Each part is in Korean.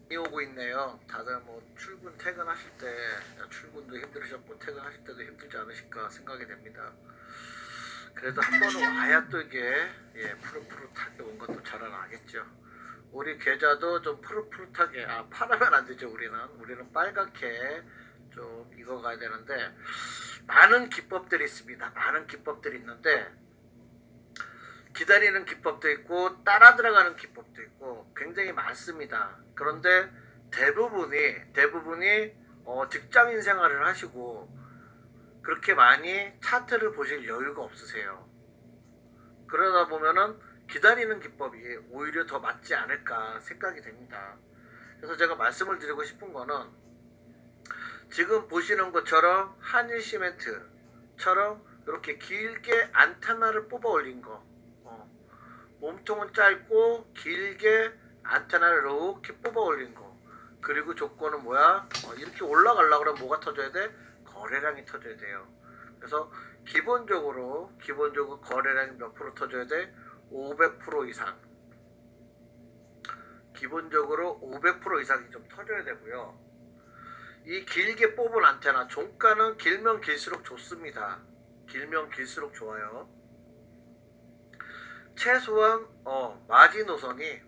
많이 오고 있네요. 다들 뭐 출근 퇴근하실 때 출근도 힘들으셨고 퇴근하실 때도 힘들지 않으실까 생각이 됩니다. 그래도 한 번은 와야 또 이게 푸릇푸릇하게 온 것도 자라나겠죠. 우리 계좌도 좀 푸릇푸릇하게 파라면 안 되죠. 우리는 빨갛게 좀 익어가야 되는데 많은 기법들이 있습니다. 많은 기법들이 있는데 기다리는 기법도 있고 따라 들어가는 기법도 있고 굉장히 많습니다. 그런데 대부분이 직장인 생활을 하시고 그렇게 많이 차트를 보실 여유가 없으세요. 그러다 보면은 기다리는 기법이 오히려 더 맞지 않을까 생각이 됩니다. 그래서 제가 말씀을 드리고 싶은 거는 지금 보시는 것처럼 한일시멘트처럼 이렇게 길게 안테나를 뽑아 올린 거, 몸통은 짧고 길게 안테나를 이렇게 뽑아 올린 거. 그리고 조건은 뭐야? 이렇게 올라가려고 그러면 뭐가 터져야 돼? 거래량이 터져야 돼요. 그래서 기본적으로 거래량이 몇 프로 터져야 돼? 500% 이상. 기본적으로 500% 이상이 좀 터져야 되고요. 이 길게 뽑은 안테나, 종가는 길면 길수록 좋습니다. 길면 길수록 좋아요. 최소한 마지노선이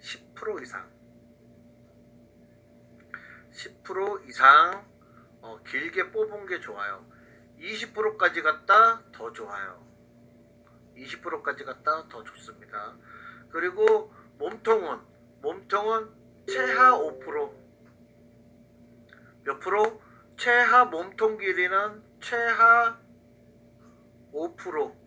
10% 이상 10% 이상 길게 뽑은 게 좋아요. 20%까지 갔다 더 좋아요. 20%까지 갔다 더 좋습니다. 그리고 몸통은 최하 5%. 몇 프로? 최하 몸통 길이는 최하 5%.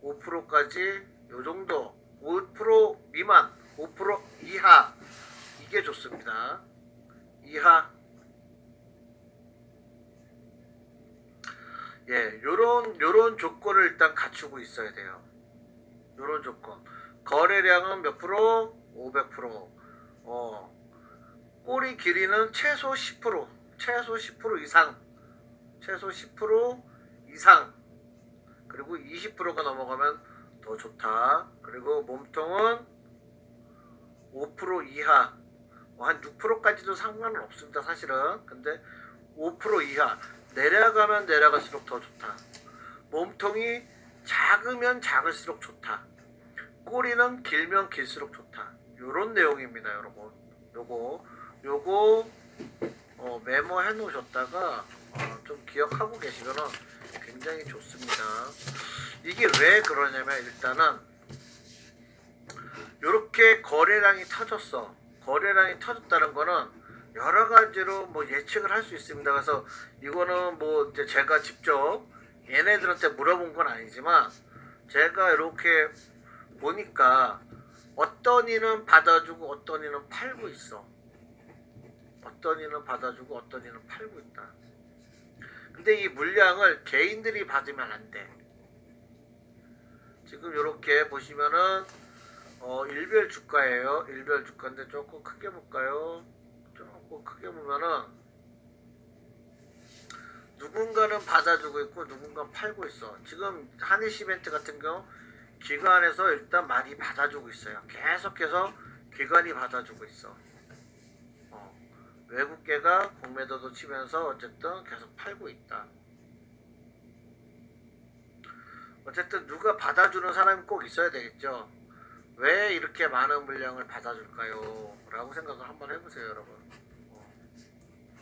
5%까지 요 정도 5% 미만 5% 이하 이게 좋습니다. 이하 요런 조건을 일단 갖추고 있어야 돼요. 요런 조건. 거래량은 몇 프로? 500%. 꼬리 길이는 최소 10% 이상. 최소 10% 이상. 그리고 20%가 넘어가면 더 좋다. 그리고 몸통은 5% 이하. 한 6%까지도 상관은 없습니다. 사실은. 근데 5% 이하. 내려가면 내려갈수록 더 좋다. 몸통이 작으면 작을수록 좋다. 꼬리는 길면 길수록 좋다. 요런 내용입니다, 여러분. 요거 메모해 놓으셨다가 좀 기억하고 계시면은 굉장히 좋습니다. 이게 왜 그러냐면 일단은 요렇게 거래량이 터졌어. 거래량이 터졌다는 거는 여러 가지로 뭐 예측을 할 수 있습니다. 그래서 이거는 뭐 이제 제가 직접 얘네들한테 물어본 건 아니지만 제가 이렇게 보니까 어떤 이는 받아주고 어떤 이는 팔고 있어. 어떤 이는 받아주고 어떤 이는 팔고 있다. 근데 이 물량을 개인들이 받으면 안 돼. 지금 이렇게 보시면은 일별 주가예요. 일별 주가인데 조금 크게 볼까요? 조금 크게 보면은 누군가는 받아주고 있고 누군가는 팔고 있어. 지금 한일시멘트 같은 경우 기관에서 일단 많이 받아주고 있어요. 계속해서 기관이 받아주고 있어. 외국계가 공매도도 치면서 어쨌든 계속 팔고 있다. 어쨌든 누가 받아주는 사람이 꼭 있어야 되겠죠. 왜 이렇게 많은 물량을 받아줄까요? 라고 생각을 한번 해보세요, 여러분.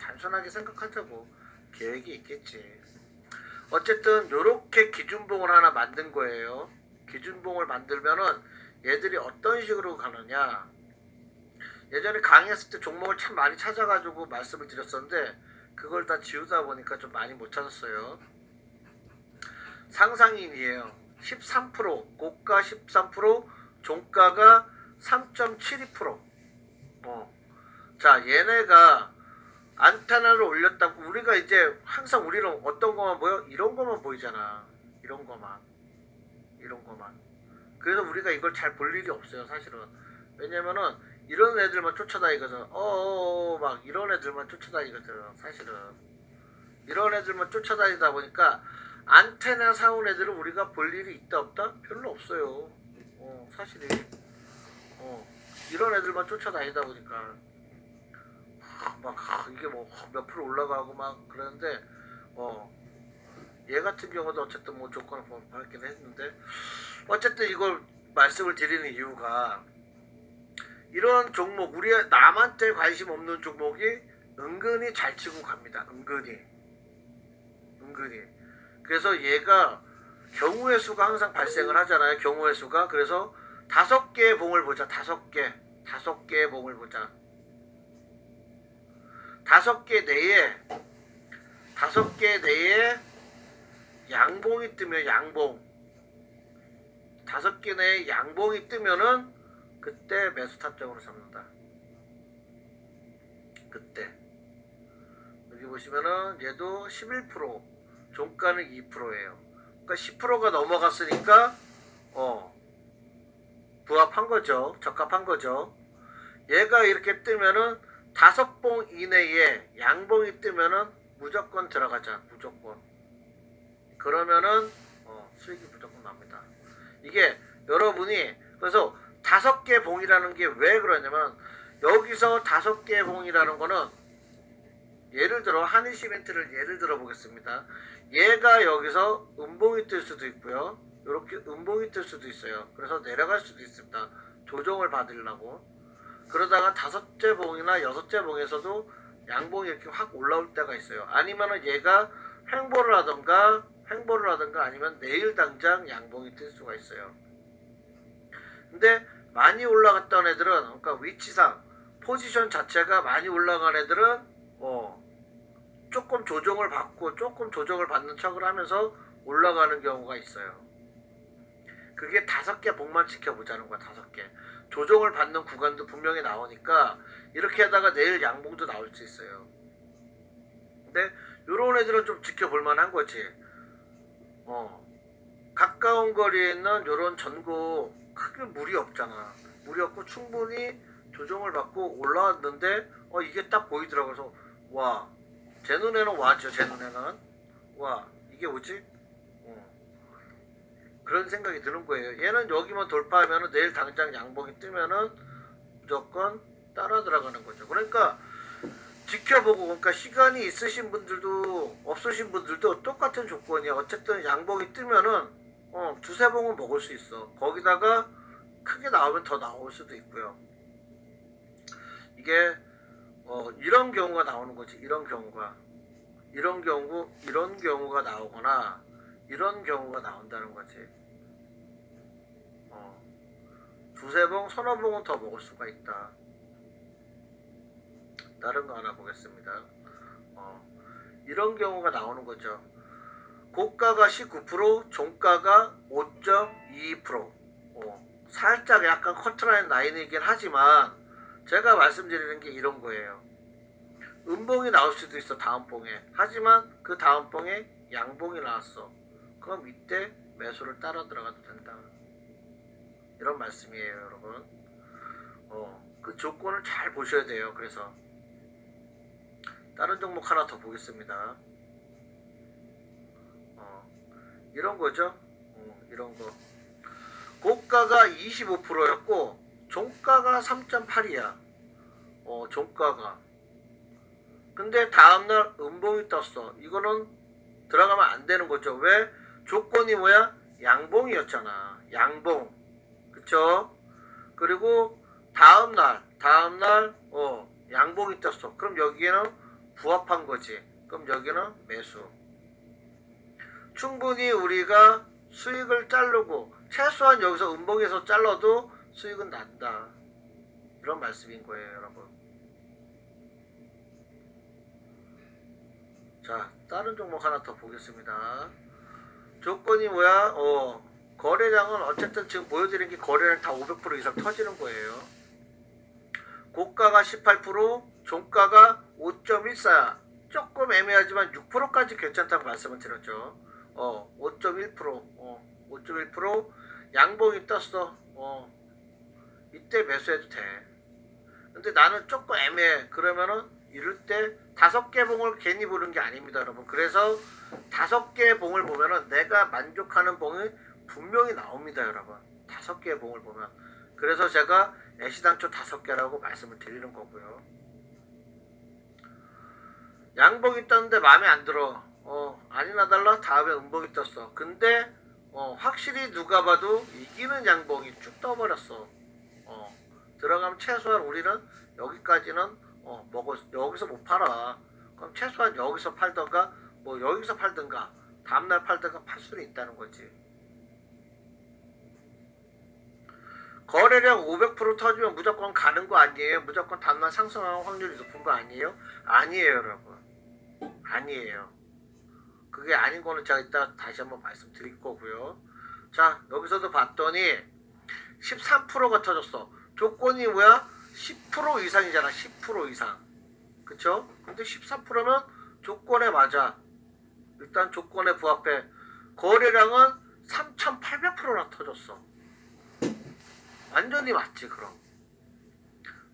단순하게 생각하자고 계획이 있겠지. 어쨌든 요렇게 기준봉을 하나 만든 거예요. 기준봉을 만들면은 얘들이 어떤 식으로 가느냐. 예전에 강의했을 때 종목을 참 많이 찾아가지고 말씀을 드렸었는데 그걸 다 지우다 보니까 좀 많이 못 찾았어요. 상상인이에요. 13%, 고가 13%, 종가가 3.72%. 자, 얘네가 안테나를 올렸다고 우리가 이제 항상 우리는 어떤 것만 보여? 이런 것만 보이잖아. 이런 것만. 그래서 우리가 이걸 잘 볼 일이 없어요, 사실은. 왜냐면은 이런 애들만 쫓아다니거든. 막 이런 애들만 쫓아다니거든, 사실은. 이런 애들만 쫓아다니다 보니까 안테나 사온 애들은 우리가 볼 일이 있다 없다? 별로 없어요. 사실이. 이런 애들만 쫓아다니다 보니까 막 이게 뭐 몇 프로 올라가고 막 그러는데 얘 같은 경우도 어쨌든 뭐 조건을 받긴 했는데 어쨌든 이걸 말씀을 드리는 이유가 이런 종목 우리 남한테 관심 없는 종목이 은근히 잘 치고 갑니다. 은근히 그래서 얘가 경우의 수가 항상 발생을 하잖아요. 경우의 수가. 그래서 5개의 봉을 보자. 5개의 봉을 보자. 5개 내에 양봉이 뜨면 양봉 5개 내에 양봉이 뜨면은 그때 매수 타점으로 잡는다. 그때 여기 보시면은 얘도 11% 종가는 2%예요. 그러니까 10%가 넘어갔으니까 부합한 거죠. 적합한 거죠. 얘가 이렇게 뜨면은 5봉 이내에 양봉이 뜨면은 무조건 들어가자. 무조건. 그러면은 수익이 무조건 납니다. 이게 여러분이 그래서 5개 봉이라는 게 왜 그러냐면 여기서 5개 봉이라는 거는 예를 들어 한일시멘트를 예를 들어 보겠습니다. 얘가 여기서 음봉이 뜰 수도 있고요. 이렇게 음봉이 뜰 수도 있어요. 그래서 내려갈 수도 있습니다. 조정을 받으려고. 그러다가 5째 봉이나 6째 봉에서도 양봉이 이렇게 확 올라올 때가 있어요. 아니면은 얘가 횡보를 하던가 아니면 내일 당장 양봉이 뜰 수가 있어요. 근데 많이 올라갔던 애들은 그러니까 위치상 포지션 자체가 많이 올라간 애들은 조금 조정을 받는 척을 하면서 올라가는 경우가 있어요. 그게 5개 봉만 지켜보자는 거야. 5개 조정을 받는 구간도 분명히 나오니까 이렇게 하다가 내일 양봉도 나올 수 있어요. 근데 요런 애들은 좀 지켜볼 만한 거지. 가까운 거리에 있는 요런 전고 크게 무리 없잖아. 무리 없고 충분히 조정을 받고 올라왔는데 이게 딱 보이더라고. 그래서 와, 제 눈에는 와죠. 제 눈에는 와, 이게 뭐지? 그런 생각이 드는 거예요. 얘는 여기만 돌파하면 내일 당장 양봉이 뜨면은 무조건 따라 들어가는 거죠. 그러니까 지켜보고, 그러니까 시간이 있으신 분들도 없으신 분들도 똑같은 조건이야. 어쨌든 양봉이 뜨면은 2-3봉은 먹을 수 있어. 거기다가 크게 나오면 더 나올 수도 있고요. 이게 이런 경우가 나오는 거지. 이런 경우가 나오거나 이런 경우가 나온다는 거지. 2-3봉, 서너 봉은 더 먹을 수가 있다. 다른 거 하나 보겠습니다. 이런 경우가 나오는 거죠. 고가가 19%, 종가가 5.22%. 살짝 약간 커트라인 라인이긴 하지만 제가 말씀드리는 게 이런 거예요. 음봉이 나올 수도 있어. 다음 봉에. 하지만 그 다음 봉에 양봉이 나왔어. 그럼 이때 매수를 따라 들어가도 된다. 이런 말씀이에요, 여러분. 그 조건을 잘 보셔야 돼요. 그래서 다른 종목 하나 더 보겠습니다. 이런 거죠. 이런 거. 고가가 25%였고 종가가 3.8이야. 종가가. 근데 다음날 음봉이 떴어. 이거는 들어가면 안 되는 거죠. 왜? 조건이 뭐야? 양봉이었잖아. 양봉. 그쵸? 그리고 다음날 양봉이 떴어. 그럼 여기에는 부합한 거지. 그럼 여기는 매수. 충분히 우리가 수익을 자르고 최소한 여기서 음봉에서 잘라도 수익은 난다. 이런 말씀인 거예요, 여러분. 자, 다른 종목 하나 더 보겠습니다. 조건이 뭐야? 거래량은 어쨌든 지금 보여드린 게 거래량 다 500% 이상 터지는 거예요. 고가가 18%, 종가가 5.14. 조금 애매하지만 6%까지 괜찮다고 말씀을 드렸죠. 5.1%, 5.1% 양봉이 떴어. 이때 매수해도 돼. 근데 나는 조금 애매해. 그러면은 이럴 때 5개 봉을 괜히 보는 게 아닙니다, 여러분. 그래서 5개 봉을 보면은 내가 만족하는 봉이 분명히 나옵니다, 여러분. 5개 봉을 보면. 그래서 제가 애시당초 5개라고 말씀을 드리는 거고요. 양봉이 떴는데 마음에 안 들어. 아니나 달라 다음에 음봉이 떴어. 근데 확실히 누가 봐도 이기는 양봉이 쭉 떠버렸어. 들어가면 최소한 우리는 여기까지는 여기서 못 팔아. 그럼 최소한 여기서 팔던가 뭐 여기서 팔던가 다음날 팔던가 팔 수는 있다는 거지. 거래량 500% 터지면 무조건 가는 거 아니에요? 무조건 다음날 상승할 확률이 높은 거 아니에요? 아니에요, 여러분. 아니에요. 그게 아닌 거는 제가 이따 다시 한번 말씀드릴 거고요. 자, 여기서도 봤더니 13%가 터졌어. 조건이 뭐야? 10% 이상이잖아. 10% 이상. 그쵸? 근데 13%면 조건에 맞아. 일단 조건에 부합해. 거래량은 3,800%나 터졌어. 완전히 맞지 그럼.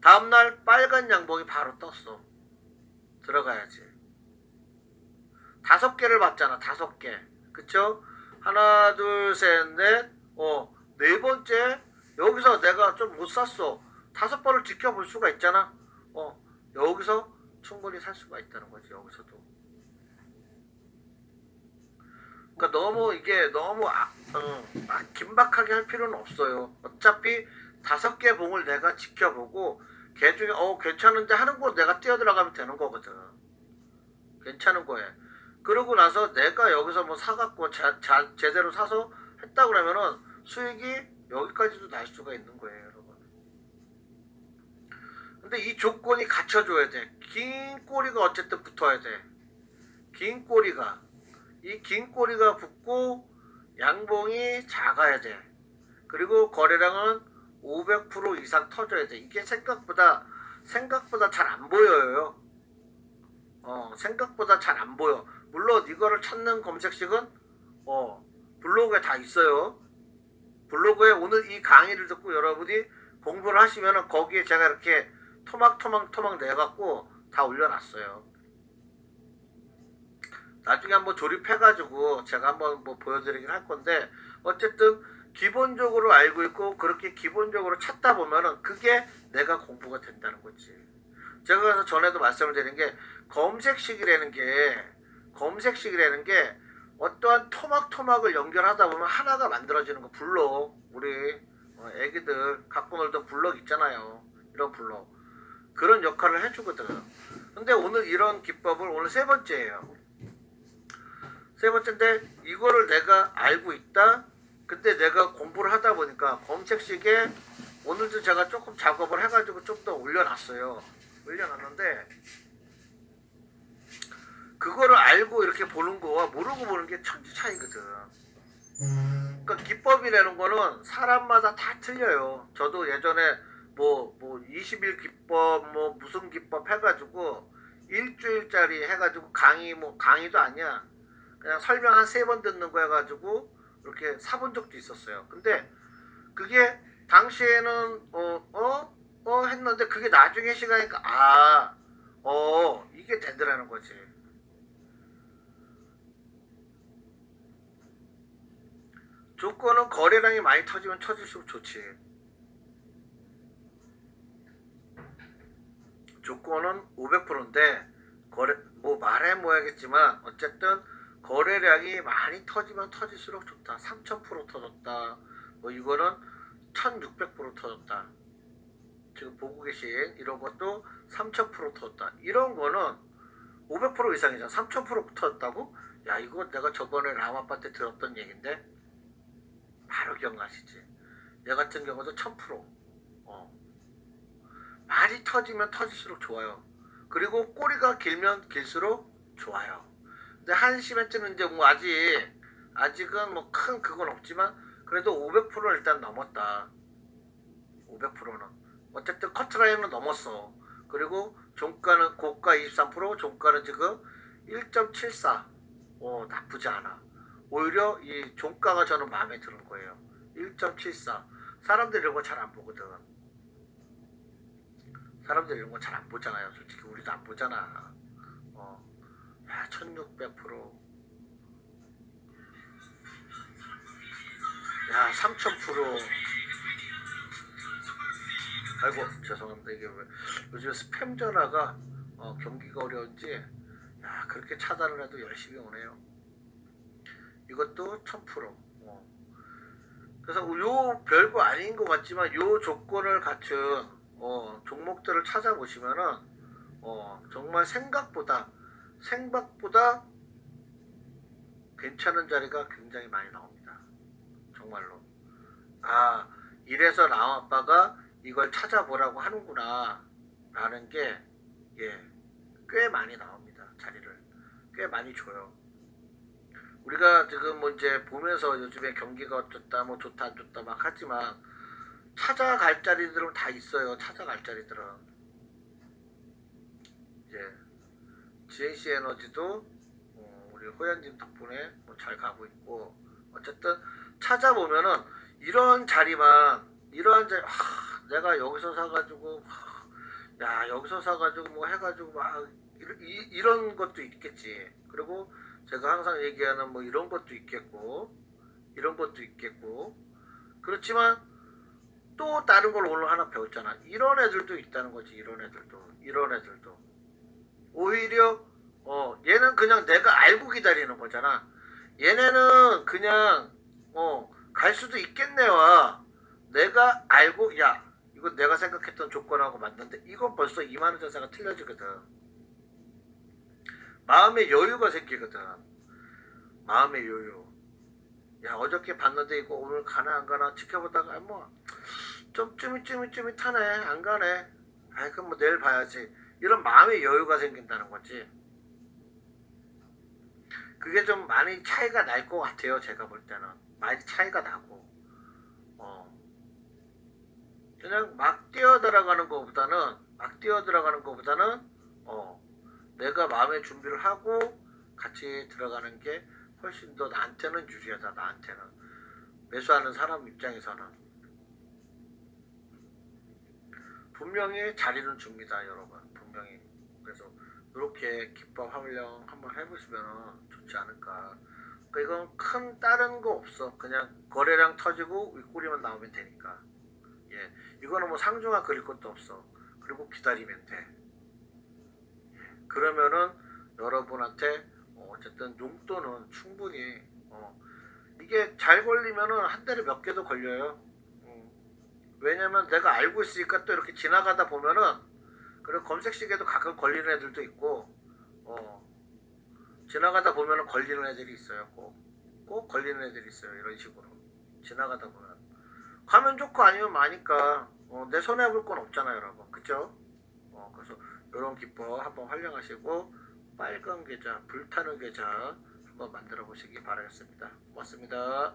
다음날 빨간 양봉이 바로 떴어. 들어가야지. 5개를 봤잖아. 5개. 그쵸? 하나 둘 셋 넷. 네 번째 여기서 내가 좀 못 샀어. 5번을 지켜볼 수가 있잖아. 여기서 충분히 살 수가 있다는 거지. 여기서도. 그러니까 너무 이게 너무 긴박하게 할 필요는 없어요. 어차피 5개 봉을 내가 지켜보고 걔 중에 괜찮은데 하는 거 내가 뛰어들어가면 되는 거거든. 괜찮은 거에. 그러고 나서 내가 여기서 뭐 사갖고 제대로 사서 했다 그러면은 수익이 여기까지도 날 수가 있는 거예요, 여러분. 근데 이 조건이 갖춰줘야 돼. 긴 꼬리가 어쨌든 붙어야 돼. 긴 꼬리가. 이 긴 꼬리가 붙고 양봉이 작아야 돼. 그리고 거래량은 500% 이상 터져야 돼. 이게 생각보다 잘 안 보여요. 생각보다 잘 안 보여. 물론 이거를 찾는 검색식은 블로그에 다 있어요. 블로그에 오늘 이 강의를 듣고 여러분이 공부를 하시면은 거기에 제가 이렇게 토막 내갖고 다 올려놨어요. 나중에 한번 조립해가지고 제가 한번 뭐 보여드리긴 할 건데, 어쨌든 기본적으로 알고 있고 그렇게 기본적으로 찾다 보면은 그게 내가 공부가 된다는 거지. 제가 그래서 전에도 말씀을 드린 게 검색식이라는 게 어떠한 토막을 연결하다 보면 하나가 만들어지는 거. 블록, 우리 애기들 갖고 놀던 블록 있잖아요. 이런 블록, 그런 역할을 해주거든. 근데 오늘 이런 기법을 오늘 3번째예요. 3번째인데 이거를 내가 알고 있다. 근데 내가 공부를 하다 보니까 검색식에 오늘도 제가 조금 작업을 해가지고 좀 더 올려놨어요. 올려놨는데 그거를 알고 이렇게 보는 거와 모르고 보는 게 천지 차이거든. 그러니까 기법이라는 거는 사람마다 다 틀려요. 저도 예전에 뭐 20일 기법 뭐 무슨 기법 해가지고 일주일짜리 해가지고 강의도 아니야. 그냥 설명 한 3번 듣는 거 해가지고 이렇게 사본 적도 있었어요. 근데 그게 당시에는 했는데 그게 나중에 시간이니까 이게 되더라는 거지. 조건은 거래량이 많이 터지면 터질수록 좋지. 조건은 500%인데 말해 뭐야겠지만 어쨌든 거래량이 많이 터지면 터질수록 좋다. 3000% 터졌다. 뭐 이거는 1600% 터졌다. 지금 보고 계신 이런 것도 3000% 터졌다. 이런 거는 500% 이상이잖아. 3000% 터졌다고? 야, 이거 내가 저번에 라마빠 때 들었던 얘기인데 바로 기억나시지? 얘 같은 경우도 1000%. 많이 터지면 터질수록 좋아요. 그리고 꼬리가 길면 길수록 좋아요. 근데 한시멘트는 이제 뭐 아직은 뭐 큰 그건 없지만 그래도 500%는 일단 넘었다. 500%는 어쨌든 커트라인은 넘었어. 그리고 종가는 고가 23%, 종가는 지금 1.74. 나쁘지 않아. 오히려 이 종가가 저는 마음에 드는 거예요. 1.74. 사람들이 이런 거 잘 안 보거든. 사람들이 이런 거 잘 안 보잖아요. 솔직히 우리도 안 보잖아. 1600%. 야, 3000%. 아이고 죄송합니다. 이게 왜 요즘 스팸 전화가 경기가 어려운지 그렇게 차단을 해도 열심히 오네요. 이것도 1000%. 그래서 요 별거 아닌 것 같지만 요 조건을 갖춘 종목들을 찾아보시면은 정말 생각보다 괜찮은 자리가 굉장히 많이 나옵니다. 정말로. 아, 이래서 라마빠가 이걸 찾아보라고 하는구나 라는 게 꽤 많이 나옵니다. 자리를 꽤 많이 줘요. 우리가 지금 뭐 이제 보면서 요즘에 경기가 어떻다 뭐 좋다 안 좋다 막 하지만 찾아갈 자리들은 다 있어요. 찾아갈 자리들은 이제 GNC 에너지도 우리 호연님 덕분에 뭐 잘 가고 있고, 어쨌든 찾아보면은 이런 자리만 이러한 자리 내가 여기서 사가지고 여기서 사가지고 뭐 해가지고 막 이런 것도 있겠지. 그리고 제가 항상 얘기하는 뭐 이런 것도 있겠고 그렇지만 또 다른 걸 오늘 하나 배웠잖아. 이런 애들도 있다는 거지. 이런 애들도 오히려 얘는 그냥 내가 알고 기다리는 거잖아. 얘네는 그냥 갈 수도 있겠네와 내가 알고 이거 내가 생각했던 조건하고 맞는데 이건 벌써 2만원 자세가 틀려지거든. 마음의 여유가 생기거든. 마음의 여유. 어저께 봤는데 이거 오늘 가나 안 가나 지켜보다가 좀 쭈밋쭈밋 하네. 안 가네. 그럼 뭐 내일 봐야지. 이런 마음의 여유가 생긴다는 거지. 그게 좀 많이 차이가 날 것 같아요. 제가 볼 때는 많이 차이가 나고 그냥 막 뛰어들어가는 것보다는 내가 마음의 준비를 하고 같이 들어가는 게 훨씬 더 나한테는 유리하다. 나한테는 매수하는 사람 입장에서는 분명히 자리는 줍니다. 여러분 분명히. 그래서 이렇게 기법 활용 한번 해보시면 좋지 않을까. 그러니까 이건 큰 다른 거 없어. 그냥 거래량 터지고 윗꼬리만 나오면 되니까. 이거는 뭐 상중하 그릴 것도 없어. 그리고 기다리면 돼. 그러면은 여러분한테 어쨌든 용돈은 충분히 이게 잘 걸리면은 한 달에 몇 개도 걸려요. 왜냐면 내가 알고 있으니까 또 이렇게 지나가다 보면은 그리고 검색시계도 가끔 걸리는 애들도 있고 지나가다 보면은 걸리는 애들이 있어요. 꼭 걸리는 애들이 있어요. 이런 식으로 지나가다 보면 가면 좋고 아니면 마니까 내 손해 볼 건 없잖아요, 여러분. 그죠? 그래서 이런 기법 한번 활용하시고 빨간 계좌, 불타는 계좌 한번 만들어 보시기 바라겠습니다. 고맙습니다.